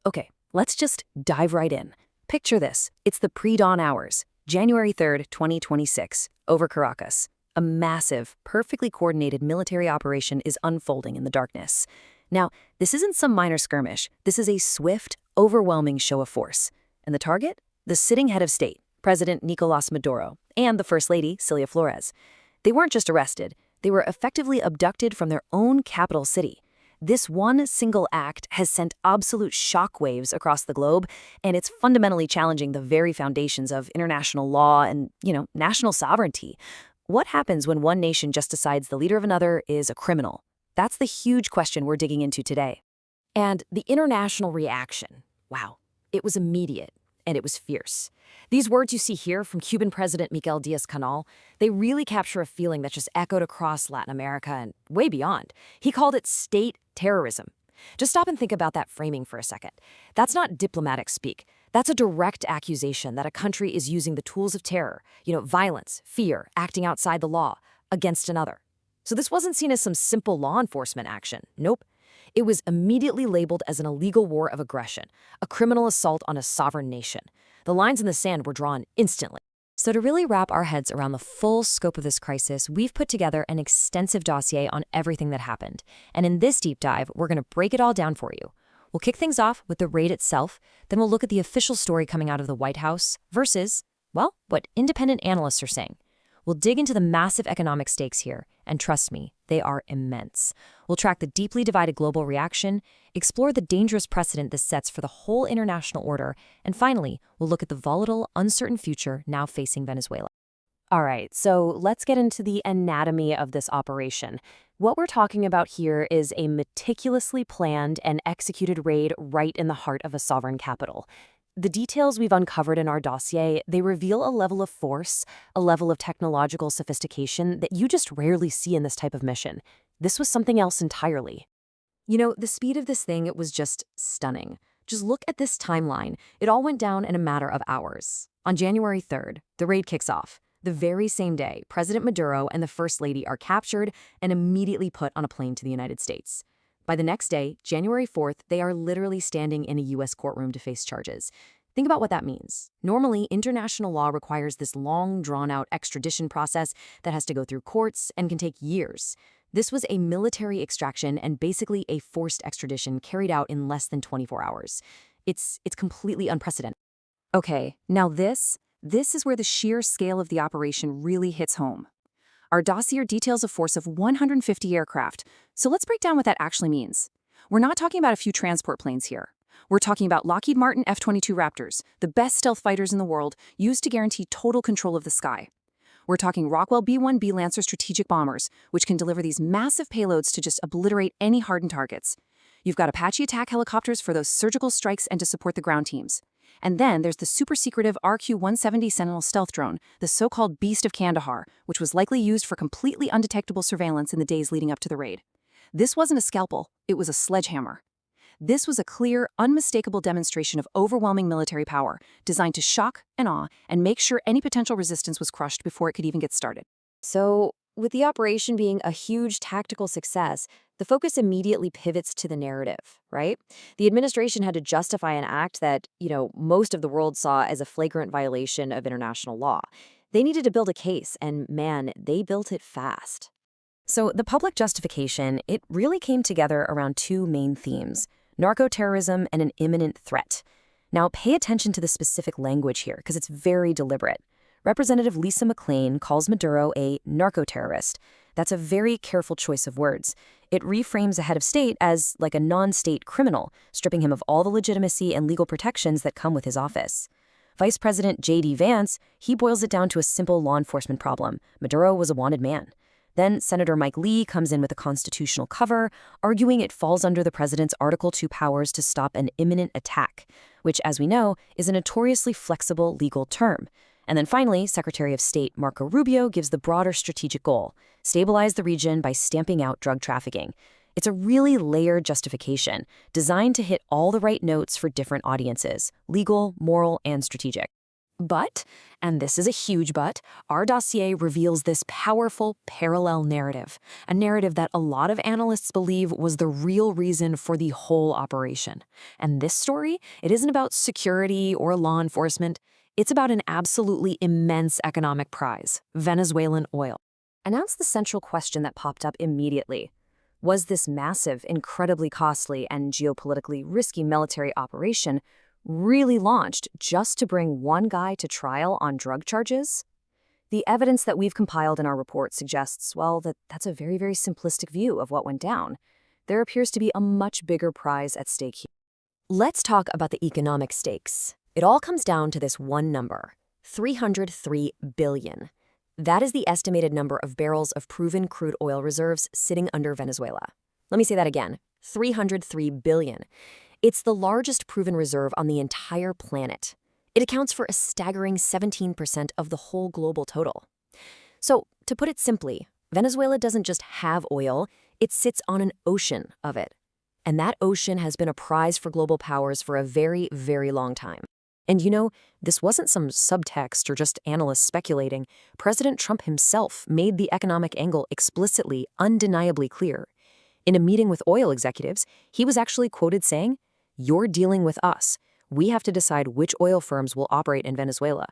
Okay, let's just dive right in. Picture this. It's the pre-dawn hours, January 3rd, 2026, over Caracas. A massive, perfectly coordinated military operation is unfolding in the darkness. Now, this isn't some minor skirmish. This is a swift, overwhelming show of force. And the target? The sitting head of state, President Nicolás Maduro, and the First Lady, Cilia Flores. They weren't just arrested. They were effectively abducted from their own capital city. This one single act has sent absolute shockwaves across the globe, and it's fundamentally challenging the very foundations of international law and, national sovereignty. What happens when one nation just decides the leader of another is a criminal? That's the huge question we're digging into today. And the international reaction, wow, it was immediate and it was fierce. These words you see here from Cuban President Miguel Díaz-Canel, they really capture a feeling that just echoed across Latin America and way beyond. He called it state terrorism. Just stop and think about that framing for a second. That's not diplomatic speak. That's a direct accusation that a country is using the tools of terror, violence, fear, acting outside the law, against another. So this wasn't seen as some simple law enforcement action. Nope. It was immediately labeled as an illegal war of aggression, a criminal assault on a sovereign nation. The lines in the sand were drawn instantly. So to really wrap our heads around the full scope of this crisis, we've put together an extensive dossier on everything that happened. And in this deep dive, we're going to break it all down for you. We'll kick things off with the raid itself, then we'll look at the official story coming out of the White House versus, well, what independent analysts are saying. We'll dig into the massive economic stakes here, and trust me, they are immense. We'll track the deeply divided global reaction, explore the dangerous precedent this sets for the whole international order, and finally, we'll look at the volatile, uncertain future now facing Venezuela. All right, so let's get into the anatomy of this operation. What we're talking about here is a meticulously planned and executed raid right in the heart of a sovereign capital. The details we've uncovered in our dossier, they reveal a level of force, a level of technological sophistication that you just rarely see in this type of mission. This was something else entirely. The speed of this thing, it was just stunning. Just look at this timeline. It all went down in a matter of hours. On January 3rd, the raid kicks off. The very same day, President Maduro and the First Lady are captured and immediately put on a plane to the United States. By the next day, January 4th, they are literally standing in a U.S. courtroom to face charges. Think about what that means. Normally, international law requires this long, drawn-out extradition process that has to go through courts and can take years. This was a military extraction and basically a forced extradition carried out in less than 24 hours. It's completely unprecedented. Okay, now this is where the sheer scale of the operation really hits home. Our dossier details a force of 150 aircraft, so let's break down what that actually means. We're not talking about a few transport planes here. We're talking about Lockheed Martin F-22 Raptors, the best stealth fighters in the world, used to guarantee total control of the sky. We're talking Rockwell B-1B Lancer strategic bombers, which can deliver these massive payloads to just obliterate any hardened targets. You've got Apache attack helicopters for those surgical strikes and to support the ground teams. And then there's the super-secretive RQ-170 Sentinel stealth drone, the so-called Beast of Kandahar, which was likely used for completely undetectable surveillance in the days leading up to the raid. This wasn't a scalpel, it was a sledgehammer. This was a clear, unmistakable demonstration of overwhelming military power, designed to shock and awe and make sure any potential resistance was crushed before it could even get started. So, with the operation being a huge tactical success, the focus immediately pivots to the narrative, right? The administration had to justify an act that, most of the world saw as a flagrant violation of international law. They needed to build a case, and man, they built it fast. So the public justification, it really came together around two main themes: narco-terrorism and an imminent threat. Now, pay attention to the specific language here, because it's very deliberate. Representative Lisa McClain calls Maduro a narco-terrorist. That's a very careful choice of words. It reframes a head of state as like a non-state criminal, stripping him of all the legitimacy and legal protections that come with his office. Vice President J.D. Vance, he boils it down to a simple law enforcement problem. Maduro was a wanted man. Then Senator Mike Lee comes in with a constitutional cover, arguing it falls under the president's Article 2 powers to stop an imminent attack, which, as we know, is a notoriously flexible legal term. And then finally, Secretary of State Marco Rubio gives the broader strategic goal: stabilize the region by stamping out drug trafficking. It's a really layered justification, designed to hit all the right notes for different audiences: legal, moral, and strategic. But, and this is a huge but, our dossier reveals this powerful parallel narrative, a narrative that a lot of analysts believe was the real reason for the whole operation. And this story, it isn't about security or law enforcement. It's about an absolutely immense economic prize, Venezuelan oil. And that's the central question that popped up immediately. Was this massive, incredibly costly, and geopolitically risky military operation really launched just to bring one guy to trial on drug charges? The evidence that we've compiled in our report suggests, well, that's a very, very simplistic view of what went down. There appears to be a much bigger prize at stake here. Let's talk about the economic stakes. It all comes down to this one number, 303 billion. That is the estimated number of barrels of proven crude oil reserves sitting under Venezuela. Let me say that again, 303 billion. It's the largest proven reserve on the entire planet. It accounts for a staggering 17% of the whole global total. So, to put it simply, Venezuela doesn't just have oil, it sits on an ocean of it. And that ocean has been a prize for global powers for a very, very long time. And you know, this wasn't some subtext or just analysts speculating. President Trump himself made the economic angle explicitly, undeniably clear. In a meeting with oil executives, he was actually quoted saying, "You're dealing with us. We have to decide which oil firms will operate in Venezuela."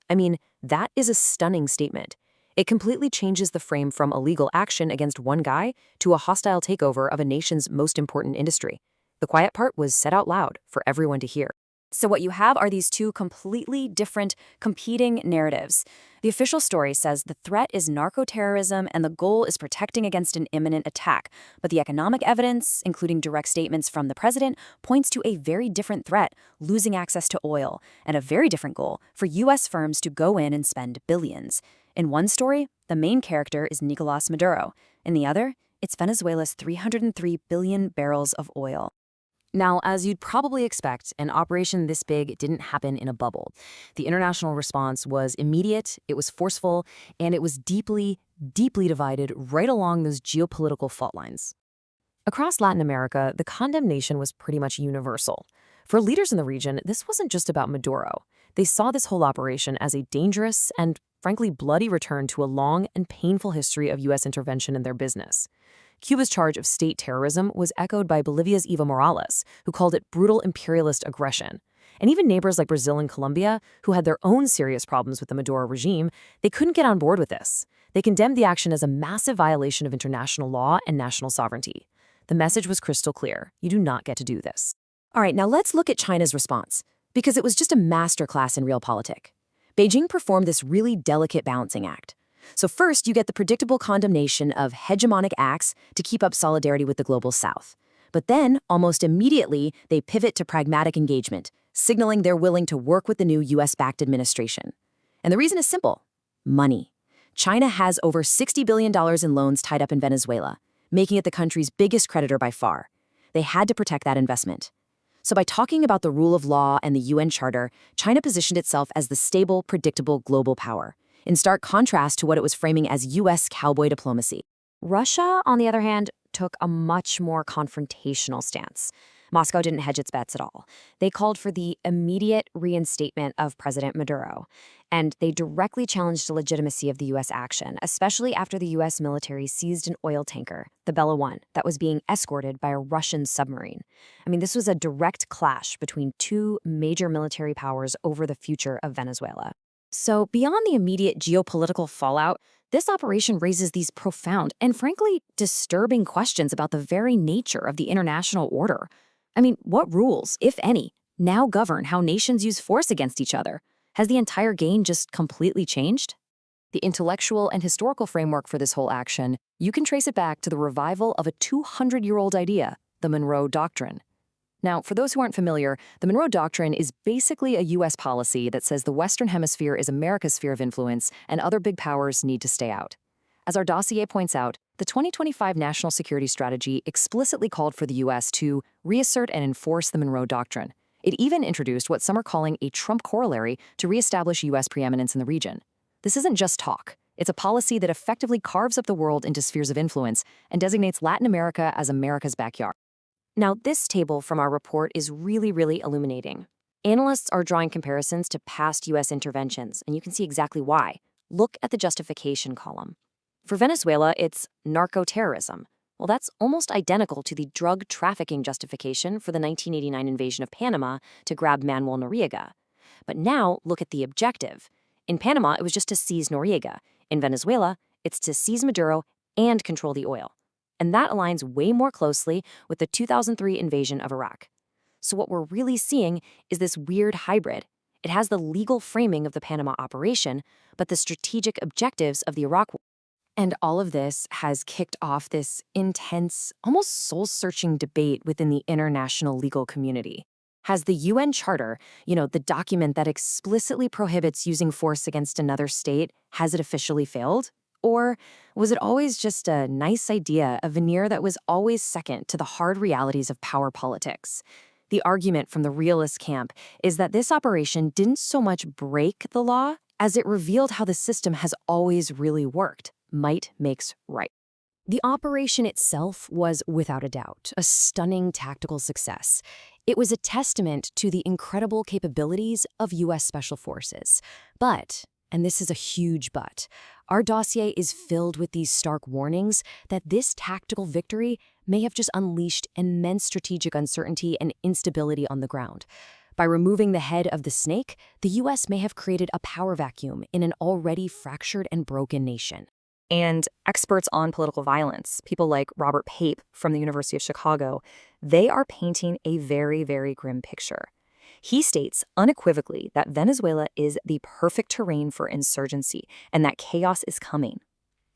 I mean, that is a stunning statement. It completely changes the frame from illegal action against one guy to a hostile takeover of a nation's most important industry. The quiet part was said out loud for everyone to hear. So what you have are these two completely different, competing narratives. The official story says the threat is narco-terrorism and the goal is protecting against an imminent attack. But the economic evidence, including direct statements from the president, points to a very different threat, losing access to oil, and a very different goal for U.S. firms to go in and spend billions. In one story, the main character is Nicolás Maduro. In the other, it's Venezuela's 303 billion barrels of oil. Now, as you'd probably expect, an operation this big didn't happen in a bubble. The international response was immediate, it was forceful, and it was deeply, deeply divided right along those geopolitical fault lines. Across Latin America, the condemnation was pretty much universal. For leaders in the region, this wasn't just about Maduro. They saw this whole operation as a dangerous and, frankly, bloody return to a long and painful history of U.S. intervention in their business. Cuba's charge of state terrorism was echoed by Bolivia's Evo Morales, who called it brutal imperialist aggression. And even neighbors like Brazil and Colombia, who had their own serious problems with the Maduro regime, they couldn't get on board with this. They condemned the action as a massive violation of international law and national sovereignty. The message was crystal clear. You do not get to do this. All right, now let's look at China's response, because it was just a masterclass in realpolitik. Beijing performed this really delicate balancing act. So first, you get the predictable condemnation of hegemonic acts to keep up solidarity with the global south. But then, almost immediately, they pivot to pragmatic engagement, signaling they're willing to work with the new US-backed administration. And the reason is simple: money. China has over $60 billion in loans tied up in Venezuela, making it the country's biggest creditor by far. They had to protect that investment. So by talking about the rule of law and the UN Charter, China positioned itself as the stable, predictable global power, in stark contrast to what it was framing as U.S. cowboy diplomacy. Russia, on the other hand, took a much more confrontational stance. Moscow didn't hedge its bets at all. They called for the immediate reinstatement of President Maduro, and they directly challenged the legitimacy of the U.S. action, especially after the U.S. military seized an oil tanker, the Bella 1, that was being escorted by a Russian submarine. I mean, this was a direct clash between two major military powers over the future of Venezuela. So beyond the immediate geopolitical fallout, this operation raises these profound and frankly disturbing questions about the very nature of the international order. I mean, what rules, if any, now govern how nations use force against each other? Has the entire game just completely changed? The intellectual and historical framework for this whole action, you can trace it back to the revival of a 200-year-old idea, the Monroe Doctrine. Now, for those who aren't familiar, the Monroe Doctrine is basically a U.S. policy that says the Western Hemisphere is America's sphere of influence and other big powers need to stay out. As our dossier points out, the 2025 National Security Strategy explicitly called for the U.S. to reassert and enforce the Monroe Doctrine. It even introduced what some are calling a Trump corollary to reestablish U.S. preeminence in the region. This isn't just talk. It's a policy that effectively carves up the world into spheres of influence and designates Latin America as America's backyard. Now, this table from our report is really, really illuminating. Analysts are drawing comparisons to past U.S. interventions, and you can see exactly why. Look at the justification column. For Venezuela, it's narco-terrorism. Well, that's almost identical to the drug trafficking justification for the 1989 invasion of Panama to grab Manuel Noriega. But now, look at the objective. In Panama, it was just to seize Noriega. In Venezuela, it's to seize Maduro and control the oil. And that aligns way more closely with the 2003 invasion of Iraq. So what we're really seeing is this weird hybrid. It has the legal framing of the Panama operation, but the strategic objectives of the Iraq war. And all of this has kicked off this intense, almost soul-searching debate within the international legal community. Has the UN Charter, the document that explicitly prohibits using force against another state, has it officially failed? Or was it always just a nice idea, a veneer that was always second to the hard realities of power politics? The argument from the realist camp is that this operation didn't so much break the law as it revealed how the system has always really worked. Might makes right. The operation itself was, without a doubt, a stunning tactical success. It was a testament to the incredible capabilities of U.S. Special Forces. But, and this is a huge but, our dossier is filled with these stark warnings that this tactical victory may have just unleashed immense strategic uncertainty and instability on the ground. By removing the head of the snake, the U.S. may have created a power vacuum in an already fractured and broken nation. And experts on political violence, people like Robert Pape from the University of Chicago, they are painting a very, very grim picture. He states unequivocally that Venezuela is the perfect terrain for insurgency and that chaos is coming.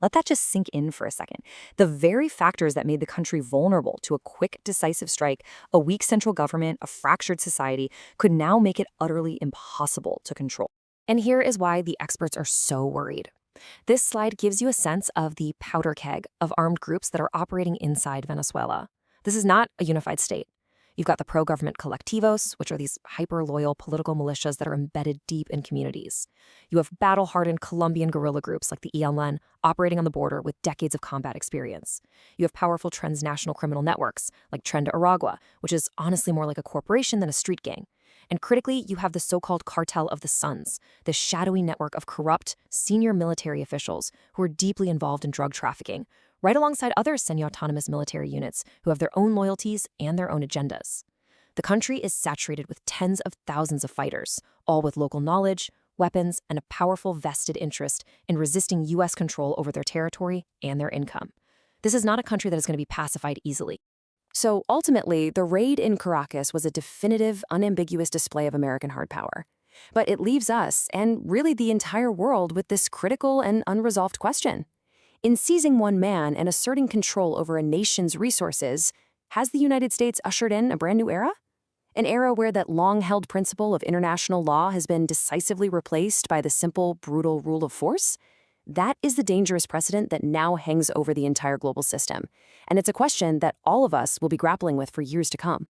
Let that just sink in for a second. The very factors that made the country vulnerable to a quick, decisive strike, a weak central government, a fractured society, could now make it utterly impossible to control. And here is why the experts are so worried. This slide gives you a sense of the powder keg of armed groups that are operating inside Venezuela. This is not a unified state. You've got the pro-government colectivos, which are these hyper-loyal political militias that are embedded deep in communities. You have battle-hardened Colombian guerrilla groups like the ELN operating on the border with decades of combat experience. You have powerful transnational criminal networks like Tren de Aragua, which is honestly more like a corporation than a street gang. And critically, you have the so-called Cartel of the Suns, this shadowy network of corrupt, senior military officials who are deeply involved in drug trafficking, right alongside other semi-autonomous military units who have their own loyalties and their own agendas. The country is saturated with tens of thousands of fighters, all with local knowledge, weapons, and a powerful vested interest in resisting U.S. control over their territory and their income. This is not a country that is going to be pacified easily. So ultimately, the raid in Caracas was a definitive, unambiguous display of American hard power. But it leaves us, and really the entire world, with this critical and unresolved question. In seizing one man and asserting control over a nation's resources, has the United States ushered in a brand new era? An era where that long-held principle of international law has been decisively replaced by the simple, brutal rule of force? That is the dangerous precedent that now hangs over the entire global system. And it's a question that all of us will be grappling with for years to come.